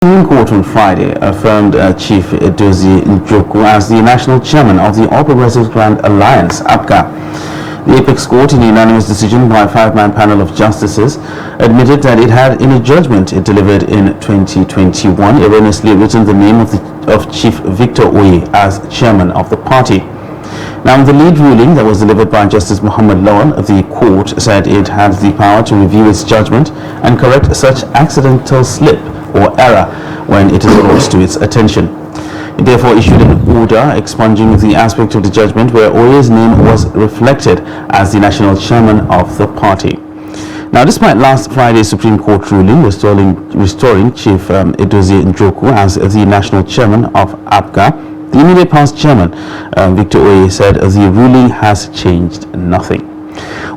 Supreme Court on Friday affirmed Chief Edozie Njoku as the national chairman of the All Progressives Grand Alliance, APGA. The Apex Court, in a unanimous decision by a five-man panel of justices, admitted that it had, in a judgment it delivered in 2021, erroneously written the name of Chief Victor Oye as chairman of the party. Now, the lead ruling that was delivered by Justice Muhammad Lawan of the court said it had the power to review its judgment and correct such accidental slip or error when it is brought to its attention. It therefore issued an order expunging the aspect of the judgment where Oye's name was reflected as the national chairman of the party. Now, despite last Friday's Supreme Court ruling restoring Chief Edozie Njoku as the national chairman of APGA, the immediate past chairman, Victor Oye, said the ruling has changed nothing.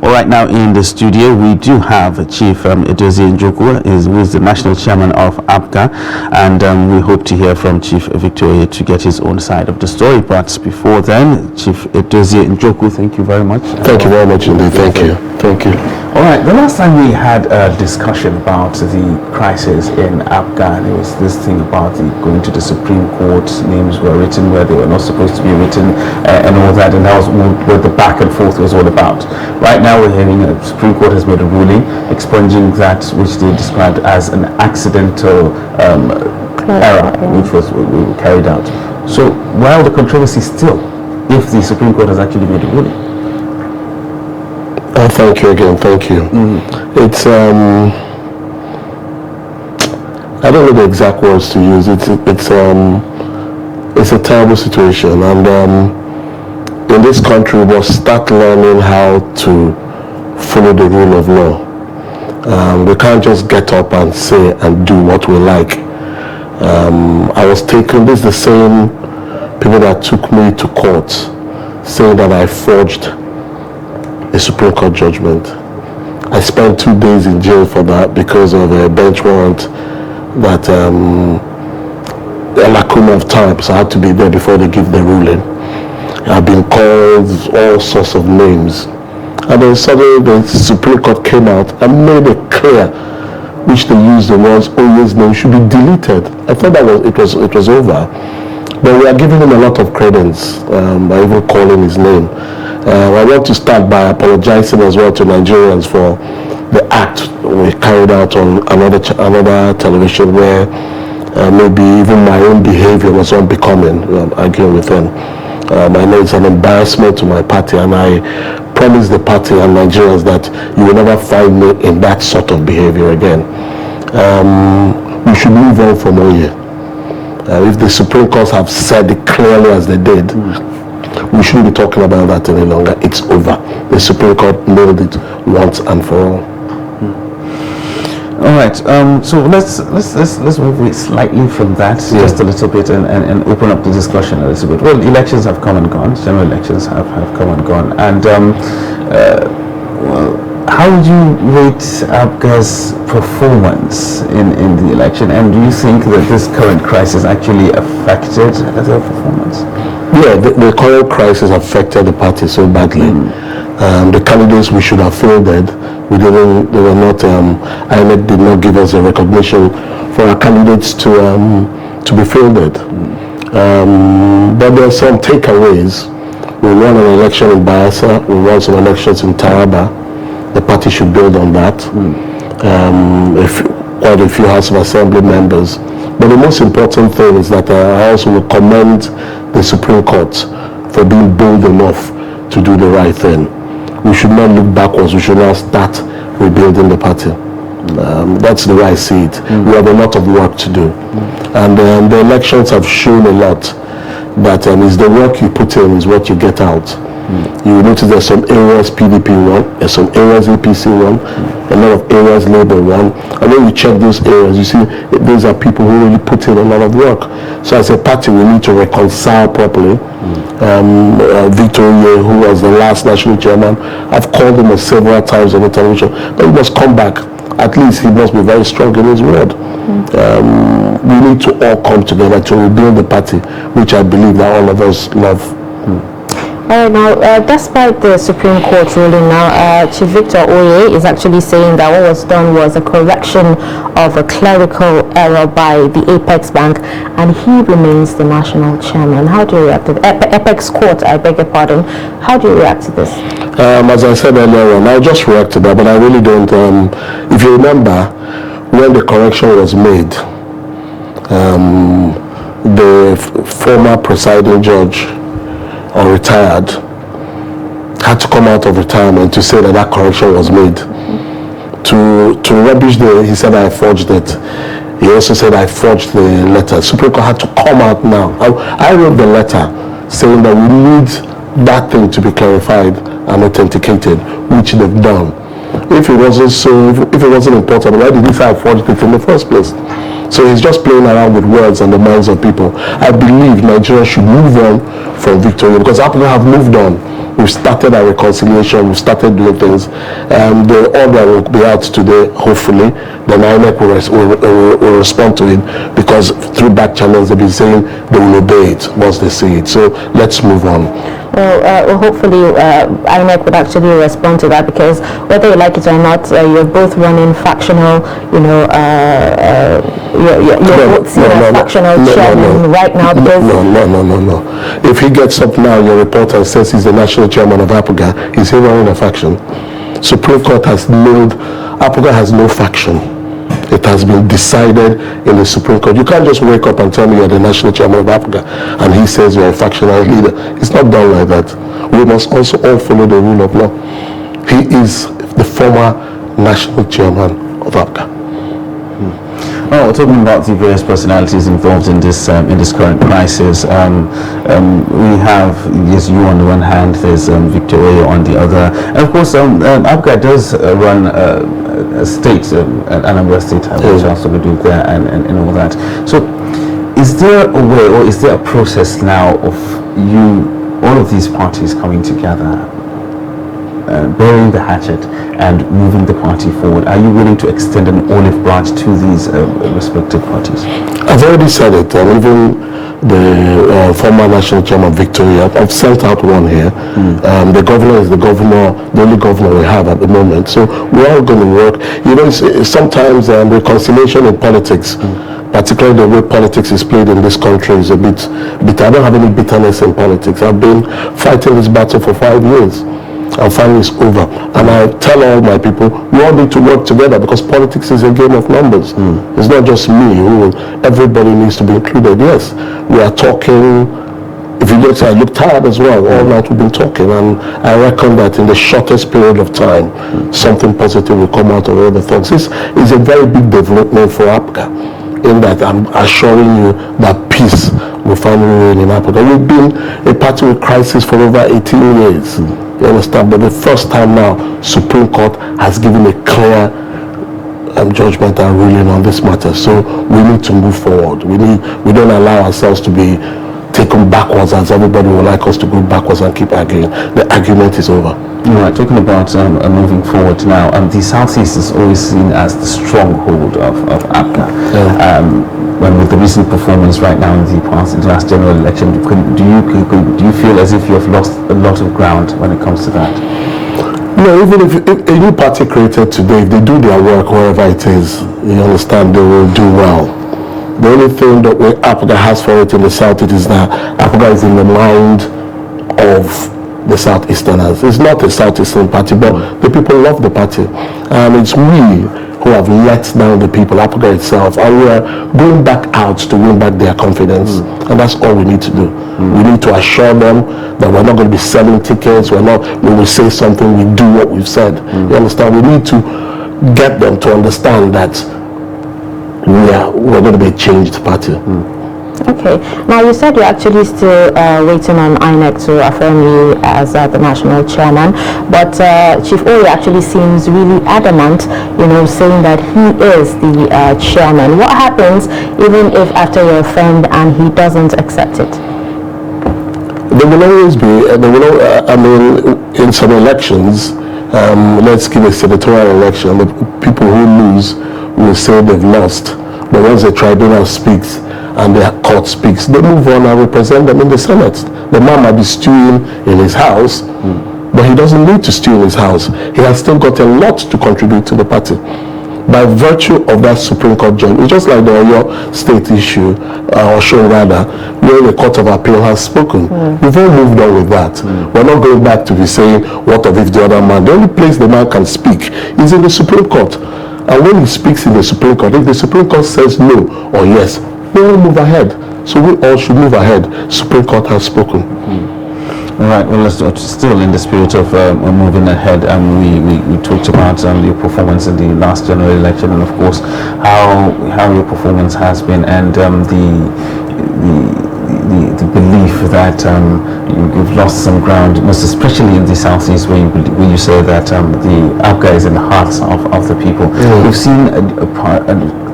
All right, now in the studio we do have Chief Edozie Njoku, who is the national chairman of APGA, and we hope to hear from Chief Victor Oye to get his own side of the story. But before then, Chief Edozie Njoku, thank you very much. Thank you very much indeed. Thank you. Thank you. All right, the last time we had a discussion about the crisis in APGA, there was this thing about going to the Supreme Court, names were written where they were not supposed to be written, and all that, and that was what the back and forth was all about. Right now we're hearing the Supreme Court has made a ruling expunging that which they described as an accidental error which was carried out. So why all the controversy still if the Supreme Court has actually made a ruling? Thank you again. Thank you. It's I don't know the exact words to use. It's a terrible situation, and in this country we must start learning how to follow the rule of law. We can't just get up and say and do what we like. I was taken, this is the same people that took me to court saying that I forged a Supreme Court judgment. I spent 2 days in jail for that because of a bench warrant that a lacuna of time, so I had to be there before they give the ruling. I've been called all sorts of names, and then suddenly the Supreme Court came out and made it clear, which they used the words Oye's name should be deleted. I thought that it was over, but we are giving him a lot of credence by even calling his name. I want to start by apologizing as well to Nigerians for the act we carried out on another television where maybe even my own behavior was unbecoming, arguing with them. I know it's an embarrassment to my party, and I promise the party and Nigerians that you will never find me in that sort of behavior again. We should move on from Oye. If the Supreme Court have said it clearly as they did, we shouldn't be talking about that any longer. It's over. The Supreme Court nailed it once and for all. All right. So let's move slightly from that just a little bit and open up the discussion a little bit. Well, elections have come and gone. General elections have come and gone. And how would you rate APGA's performance in the election? And do you think that this current crisis actually affected their performance? Yeah, the current crisis affected the party so badly. The candidates we should have fielded, INEC did not give us a recognition for our candidates to be fielded. But there are some takeaways. We won an election in Bayelsa, we won some elections in Taraba. The party should build on that. Quite a few House of Assembly members. But the most important thing is that I also will commend the Supreme Court for being bold enough to do the right thing. We should not look backwards. We should not start rebuilding the party. That's the way I see it. We have a lot of work to do. And the elections have shown a lot that it's the work you put in is what you get out. You will notice there's some areas PDP won, there's some areas APC won, a lot of areas Labour won. And when you check those areas, you see these are people who really put in a lot of work. So as a party, we need to reconcile properly. Victor Oye, who was the last national chairman, I've called him several times on the television, but he must come back. At least he must be very strong in his word. We need to all come together to rebuild the party, which I believe that all of us love. Now, despite the Supreme Court ruling now, Chief Victor Oye is actually saying that what was done was a correction of a clerical error by the Apex Bank, and he remains the national chairman. How do you react to the Apex Court, I beg your pardon? How do you react to this? As I said earlier on, I just react to that, but I really don't. If you remember, when the correction was made, the former presiding judge, or retired, had to come out of retirement to say that correction was made. To rubbish he said I forged it. He also said I forged the letter. Supreme Court had to come out now. I wrote the letter saying that we need that thing to be clarified and authenticated, which they've done. If it wasn't important, why did he say I forged it in the first place? So he's just playing around with words on the minds of people. I believe Nigeria should move on from Victoria, because APGA have moved on. We've started our reconciliation, we've started doing things, and the order will be out today, hopefully. Then INEC will respond to it, because through back channels they've been saying they will obey it once they see it. So let's move on. Well, hopefully INEC would actually respond to that, because whether you like it or not, you're both running factional, factional chairman right now. No. If he gets up now, your reporter, and says he's the national chairman of APGA, is he running a faction? Supreme Court has nailed, APGA has no faction. It has been decided in the Supreme Court. You can't just wake up and tell me you're the national chairman of APGA and he says you're a factional leader. It's not done like that. We must also all follow the rule of law. He is the former national chairman of APGA. Well, talking about the various personalities involved in this current crisis, we have, yes, you on the one hand, there's Victor Oye on the other, and of course APGA does run a state, Anambra State, which has to do there and all that. So is there a way, or is there a process now of all of these parties coming together, burying the hatchet and moving the party forward? Are you willing to extend an olive branch to these respective parties? I've already said it, and even the former national chairman Victoria, I've sent out one here. The governor is the only governor we have at the moment. So we're all going to work. Sometimes reconciliation in politics, particularly the way politics is played in this country, is a bit bitter. I don't have any bitterness in politics. I've been fighting this battle for 5 years. And finally it's over. And I tell all my people, we all need to work together, because politics is a game of numbers. It's not just me. Everybody needs to be included. Yes, we are talking. If you look, I look tired as well. All night we've been talking, and I reckon that in the shortest period of time, something positive will come out of all the thoughts. This is a very big development for APGA, in that I'm assuring you that peace will finally reign in APGA. We've been a party with crisis for over 18 years. You understand? But the first time now, Supreme Court has given a clear judgment and ruling on this matter. So we need to move forward. We don't allow ourselves to be taken backwards, as everybody would like us to go backwards and keep arguing. The argument is over. All right, talking about moving forward now, the Southeast is always seen as the stronghold of APGA. When with the recent performance right now in the last general election, do you feel as if you have lost a lot of ground when it comes to that? No, even if a new party created today, if they do their work wherever it is, you understand, they will do well. The only thing that APGA has for it in the South, it is that APGA is in the mind of the Southeasterners. It's not a Southeastern party, but the people love the party. And it's we who have let down the people, APGA itself, and we are going back out to win back their confidence. And that's all we need to do. We need to assure them that we're not going to be selling tickets, we will say something, we do what we've said. You understand? We need to get them to understand that we're going to be a changed party. Okay. Now, you said you're actually still waiting on INEC to affirm you as the national chairman, but Chief Oye actually seems really adamant, saying that he is the chairman. What happens even if after you're affirmed and he doesn't accept it? There will always be, in some elections, let's give a senatorial election, the people who lose will say they've lost, but once the tribunal speaks and the court speaks, they move on and represent them in the Senate. The man might be stewing in his house, but he doesn't need to stew in his house. He has still got a lot to contribute to the party. By virtue of that Supreme Court judgment, it's just like the Oyo State issue, or show rather, where the Court of Appeal has spoken. We've all moved on with that. We're not going back to be saying, what of if the other man? The only place the man can speak is in the Supreme Court. And when he speaks in the Supreme Court, if the Supreme Court says no or yes, we all move ahead. So we all should move ahead. Supreme Court has spoken. All right, well, still in the spirit of moving ahead, we talked about your performance in the last general election, and of course how your performance has been, and the belief that you've lost some ground, most especially in the southeast, where you say that the APGA is in the hearts of the people. We've seen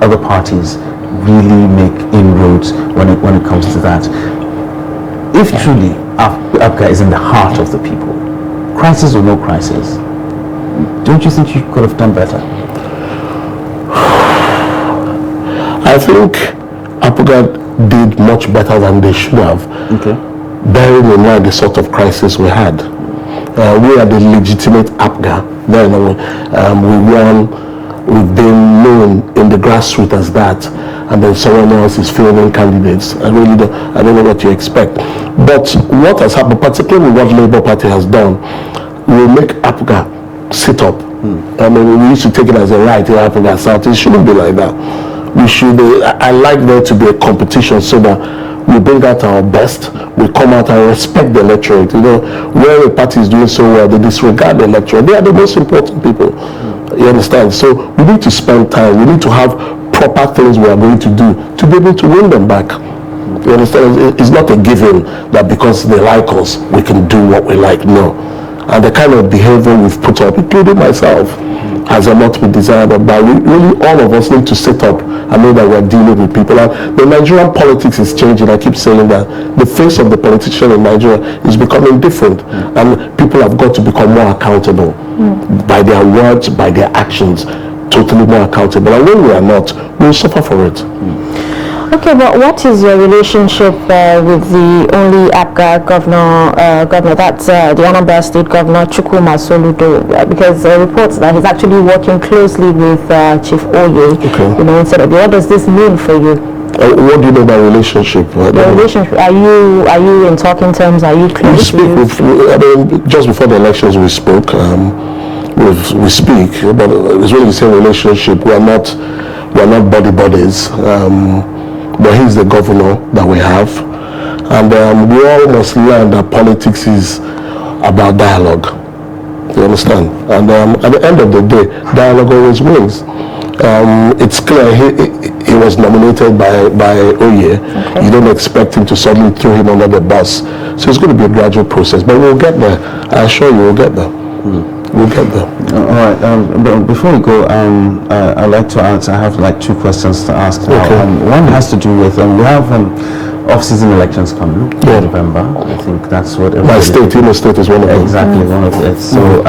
other parties really make inroads when it comes to that. If truly APGA is in the heart of the people, crisis or no crisis, don't you think you could have done better? I think APGA did much better than they should have, bearing in mind the sort of crisis we had. We are the legitimate APGA. Then we won. We've been known in the grassroots as that, and then someone else is fielding candidates. I don't know what you expect. But what has happened, particularly what Labour Party has done, will make APGA sit up. I mean, we used to take it as a right in APGA South. It shouldn't be like that. We should. I like there to be a competition so that we bring out our best. We come out and respect the electorate. You know, where a party is doing so well, they disregard the electorate. They are the most important people. You understand? So we need to spend time. We need to have proper things we are going to do to be able to win them back. You understand? It's not a given that because they like us, we can do what we like. No. And the kind of behavior we've put up, including myself, has a lot to be desirable. But really all of us need to sit up and know that we're dealing with people. And the Nigerian politics is changing. I keep saying that the face of the politician in Nigeria is becoming different. And people have got to become more accountable by their words, by their actions, totally more accountable. And when we are not, we'll suffer for it. Okay, but what is your relationship with the only APGA governor, that's the Anambra State Governor, Chukwuma Soludo? Because reports that he's actually working closely with Chief Oye. You know, instead of, what does this mean for you? What do you know about relationship? Your relationship, are you in talking terms? Are you close? We speak. Just before the elections, we spoke. We speak, but it's really the same relationship. We're not buddies. But he's the governor that we have, and we all must learn that politics is about dialogue. You understand? And at the end of the day, dialogue always wins. It's clear he was nominated by Oye. You don't expect him to suddenly throw him under the bus. So it's going to be a gradual process, but we'll get there. I assure you, we'll get there. We'll get there. All right. But before we go, I'd like to ask. I have like two questions to ask now. One has to do with we have off-season elections coming in November. I think that's what. My state, Imo State, is one of them. Exactly, one of it. So,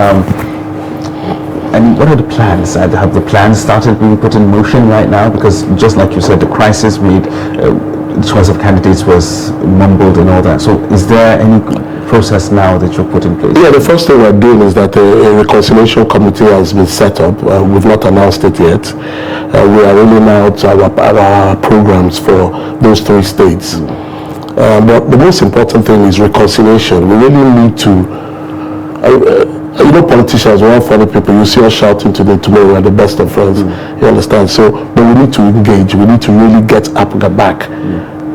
and what are the plans? Have the plans started being put in motion right now? Because just like you said, the crisis made the choice of candidates was mumbled and all that. So, is there any process now that you've put in place? Yeah, the first thing we're doing is that a reconciliation committee has been set up. We've not announced it yet. We are rolling out our programs for those three states. But the most important thing is reconciliation. We really need to you know, politicians, we're all funny people. You see us shouting today, tomorrow we're the best of friends. You understand? So, but we need to engage. We need to really get APGA back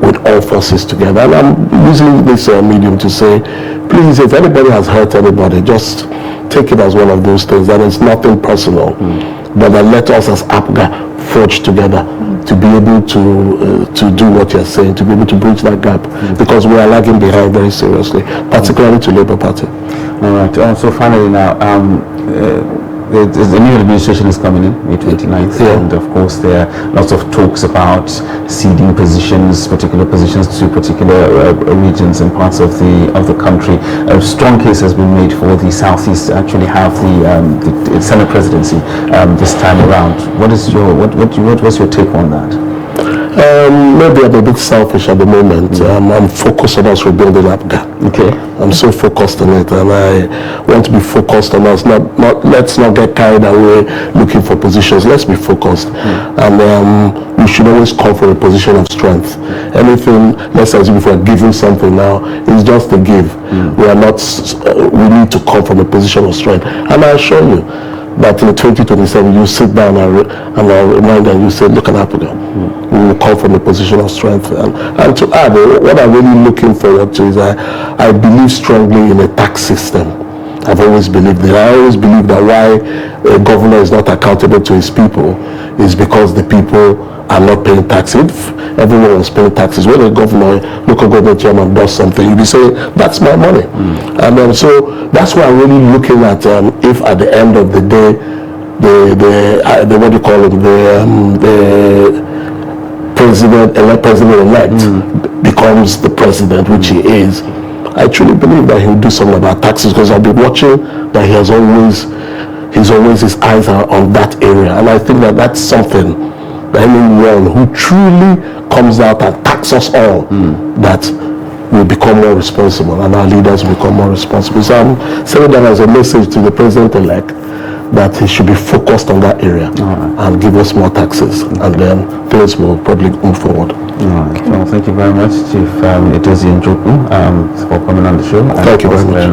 with all forces together. And I'm using this medium to say, please, if anybody has hurt anybody, just take it as one of those things. That it's nothing personal, but that let us as APGA forge together to be able to do what you're saying, to be able to bridge that gap, because we are lagging behind very seriously, particularly to Labour Party. All right. So finally now, the new administration is coming in May 29th, and of course there are lots of talks about ceding positions, particular positions to particular regions and parts of the country. A strong case has been made for the Southeast to actually have the Senate presidency this time around. What was your take on that? Maybe I'm a bit selfish at the moment. I'm focused on us rebuilding APGA. Okay. I'm so focused on it, and I want to be focused on us. Let's not get carried away looking for positions. Let's be focused, and we should always come from a position of strength. Anything, let's assume if we're giving something now, it's just a give. We are not. We need to come from a position of strength, and I assure you that in 2027 you sit down and I'll remind and you say, look at APGA. We will come from a position of strength. And to add, what I'm really looking forward to is I believe strongly in a tax system. I've always believed that. I always believe that why a governor is not accountable to his people is because the people are not paying taxes. If everyone was paying taxes, when a governor, local government chairman does something, you'll be saying, that's my money. And so that's why I'm really looking at if at the end of the day, the what do you call it, the president-elect becomes the president, which he is. I truly believe that he'll do something about taxes, because I've been watching that he's always his eyes are on that area, and I think that that's something that anyone who truly comes out and tax us all, that will become more responsible, and our leaders will become more responsible. So I'm saying that as a message to the president-elect, that he should be focused on that area and give us more taxes, and then things will probably move forward. All right. Well, thank you very much, Chief Edozie Njoku, for coming on the show. Thank you very much.